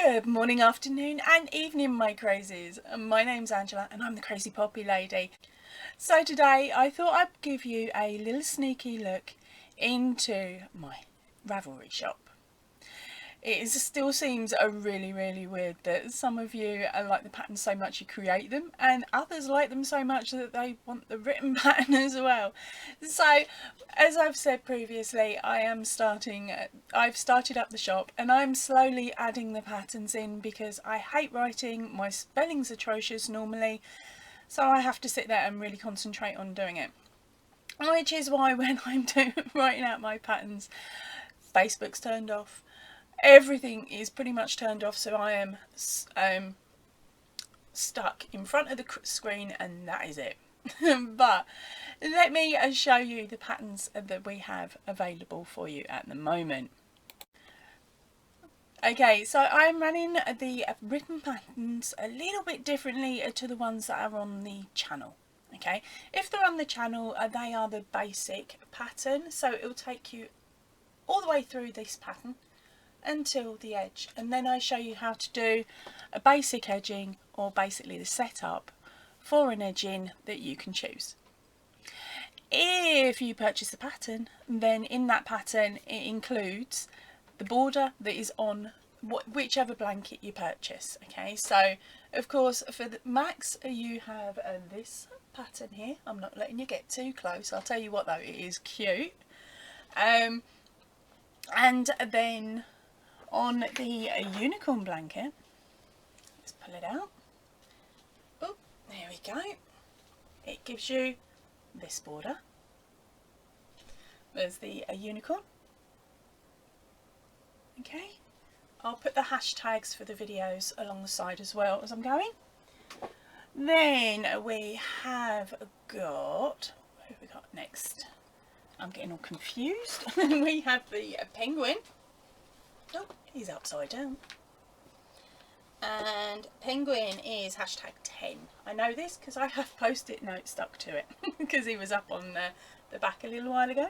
Good morning, afternoon and evening, my crazies. My name's Angela and I'm the Crazy Poppy Lady. So today I thought I'd give you a little sneaky look into my Ravelry shop. It still seems really weird that some of you like the patterns so much you create them, and others like them so much that they want the written pattern as well. So as I've said previously, I've started up the shop and I'm slowly adding the patterns in because I hate writing. My spelling's atrocious normally, so I have to sit there and really concentrate on doing it. Which is why when I'm writing out my patterns, Facebook's turned off. Everything is pretty much turned off, so I am stuck in front of the screen and that is it. But let me show you the patterns that we have available for you at the moment. Okay, so I'm running the written patterns a little bit differently to the ones that are on the channel. Okay, if they're on the channel, they are the basic pattern, so it will take you all the way through this pattern until the edge, and then I show you how to do a basic edging, or basically the setup for an edging that you can choose. If you purchase a pattern, then in that pattern it includes the border that is on whichever blanket you purchase. Okay, so of course for the Max you have this pattern here. I'm not letting you get too close. I'll tell you what though, it is cute. And then on the unicorn blanket, let's pull it out. Oh, there we go. It gives you this border. There's the unicorn. Okay, I'll put the hashtags for the videos along the side as well as I'm going. Then we have got, what have we got next? I'm getting all confused. We have the penguin. Oh, he's upside down. And penguin is hashtag 10. I know this because I have post-it notes stuck to it because he was up on the back a little while ago.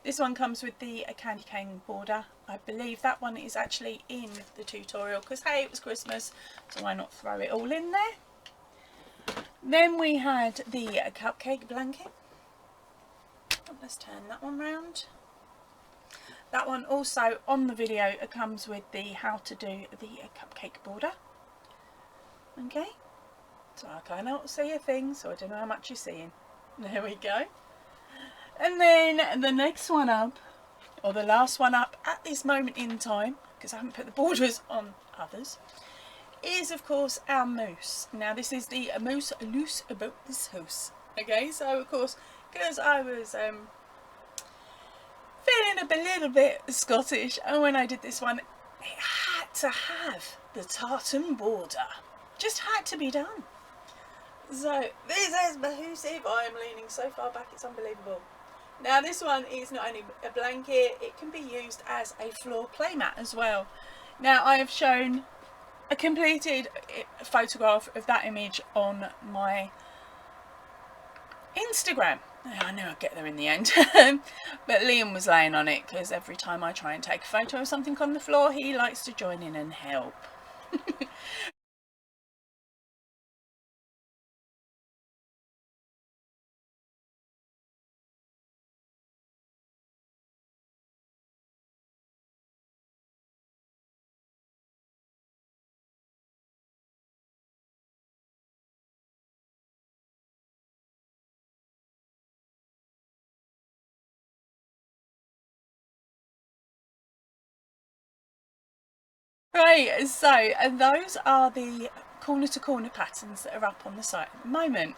This one comes with the candy cane border. I believe that one is actually in the tutorial because hey, it was Christmas, so why not throw it all in there. Then we had the cupcake blanket. Let's turn that one round. That one also on the video comes with the how to do the cupcake border. Okay, so I cannot see a thing, so I don't know how much you're seeing. There we go. And then the next one up, or the last one up at this moment in time, because I haven't put the borders on others, is of course our moose. Now this is the moose loose about this house. Okay, so of course, because I was feeling a little bit Scottish, and when I did this one, it had to have the tartan border. Just had to be done. So this is massive. I am leaning so far back, it's unbelievable. Now this one is not only a blanket, it can be used as a floor playmat as well. Now I have shown a completed photograph of that image on my Instagram. I knew I'd get there in the end. But Liam was laying on it because every time I try and take a photo of something on the floor, he likes to join in and help. Right, so and those are the corner to corner patterns that are up on the site at the moment.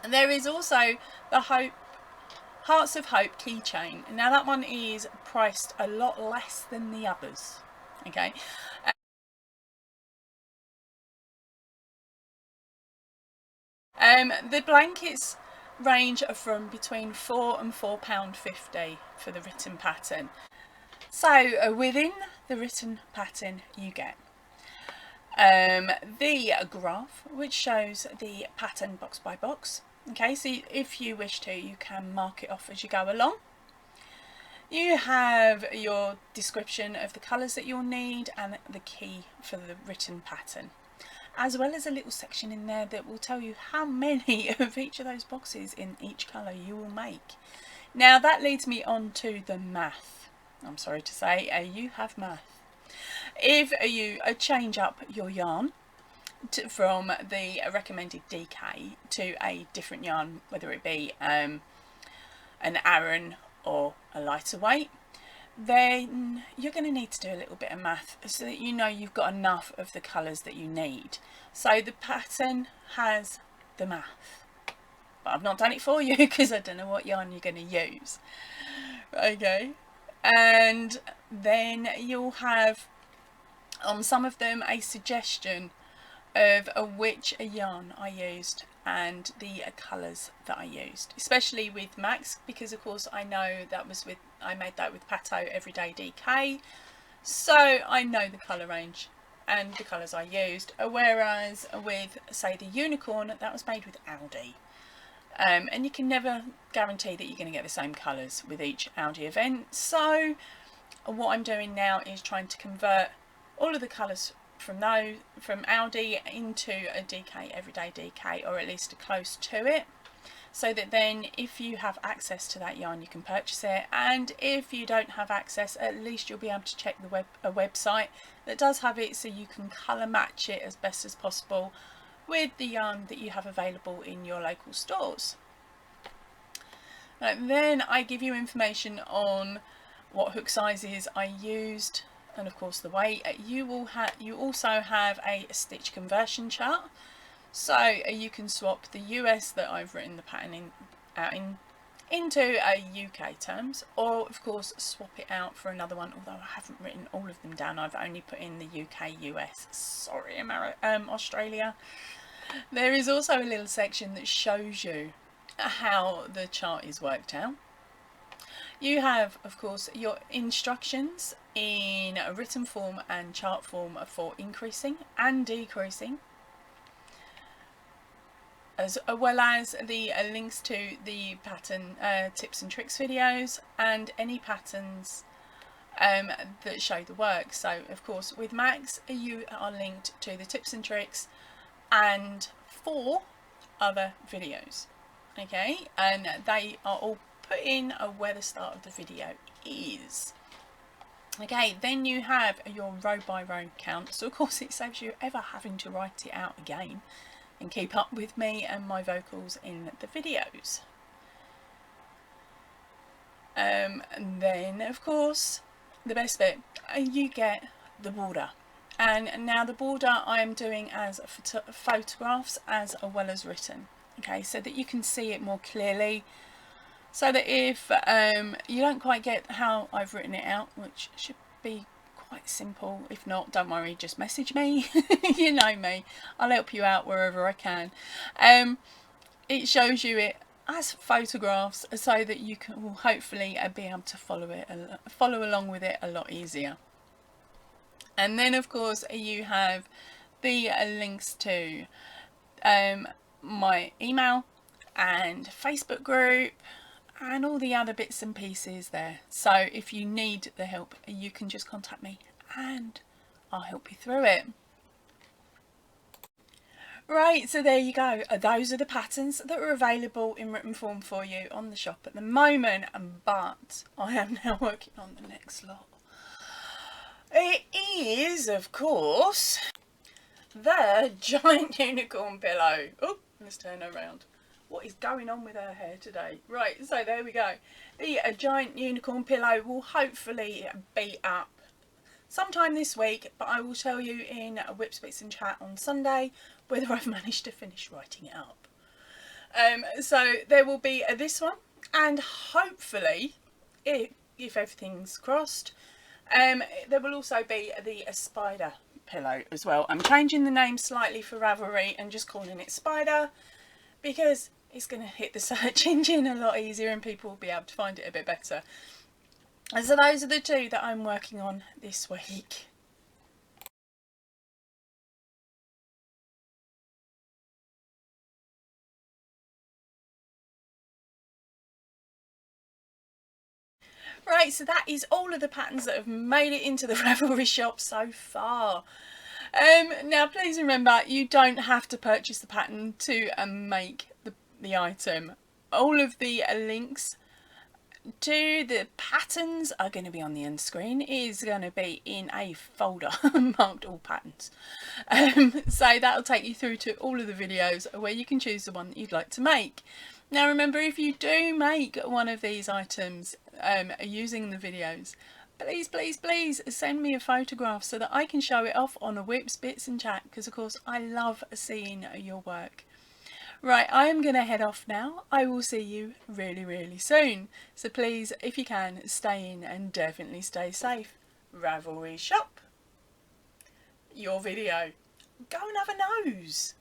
And there is also the Hearts of Hope keychain. Now that one is priced a lot less than the others. Okay. The blankets range from between £4 and £4.50 for the written pattern. So within the written pattern you get the graph which shows the pattern box by box. Okay, so if you wish to, you can mark it off as you go along. You have your description of the colours that you'll need and the key for the written pattern, as well as a little section in there that will tell you how many of each of those boxes in each colour you will make. Now that leads me on to the math. I'm sorry to say, you have math. If you change up your yarn from the recommended DK to a different yarn, whether it be an Aran or a lighter weight, then you're going to need to do a little bit of math so that you know you've got enough of the colours that you need. So the pattern has the math, but I've not done it for you because I don't know what yarn you're going to use. Okay, and then you'll have on some of them a suggestion of which yarn I used and the colours that I used, especially with Max, because of course I know that was with, I made that with Pato Everyday DK, so I know the colour range and the colours I used, whereas with, say, the unicorn, that was made with Aldi. And you can never guarantee that you're going to get the same colours with each Aldi event, so what I'm doing now is trying to convert all of the colours from Aldi into a DK Everyday DK, or at least close to it, so that then if you have access to that yarn you can purchase it, and if you don't have access, at least you'll be able to check the a website that does have it, so you can colour match it as best as possible with the yarn that you have available in your local stores. Then I give you information on what hook sizes I used, and of course the weight. You also have a stitch conversion chart, so you can swap the US that I've written the pattern into UK terms, or of course swap it out for another one, although I haven't written all of them down. I've only put in the UK, US, sorry, Australia. There is also a little section that shows you how the chart is worked out. You have, of course, your instructions in a written form and chart form for increasing and decreasing, as well as the links to the pattern tips and tricks videos and any patterns that show the work. So, of course, with Max, you are linked to the tips and tricks and 4 other videos. Okay, and they are all put in where the start of the video is. Okay, then you have your row by row count, so of course it saves you ever having to write it out again and keep up with me and my vocals in the videos. And then of course the best bit, you get the border. And now the border I am doing as photographs as well as written, okay, so that you can see it more clearly, so that if you don't quite get how I've written it out, which should be quite simple, if not, don't worry, just message me. You know me, I'll help you out wherever I can. It shows you it as photographs so that you can will hopefully be able to follow along with it a lot easier. And then of course you have the links to my email and Facebook group and all the other bits and pieces there. So if you need the help, you can just contact me and I'll help you through it. Right, so there you go. Those are the patterns that are available in written form for you on the shop at the moment, but I am now working on the next lot. It is, of course, the giant unicorn pillow. Oh, let's turn her around. What is going on with her hair today? Right, so there we go. The giant unicorn pillow will hopefully be up sometime this week, but I will tell you in Whips, Bits and Chat on Sunday whether I've managed to finish writing it up. So there will be this one, and hopefully, if everything's crossed, there will also be the spider pillow as well. I'm changing the name slightly for Ravelry and just calling it Spider, because it's going to hit the search engine a lot easier and people will be able to find it a bit better. And so those are the 2 that I'm working on this week. Right, so that is all of the patterns that have made it into the Ravelry shop so far. Now please remember, you don't have to purchase the pattern to make the item. All of the links to the patterns are going to be on the end screen. It is going to be in a folder marked all patterns. So that'll take you through to all of the videos where you can choose the one that you'd like to make. Now remember, if you do make one of these items using the videos, please send me a photograph so that I can show it off on a Whips, Bits and Chat, because of course I love seeing your work. Right, I am going to head off now. I will see you really soon. So please, if you can, stay in and definitely stay safe. Ravelry Shop, your video. Go and have a nose.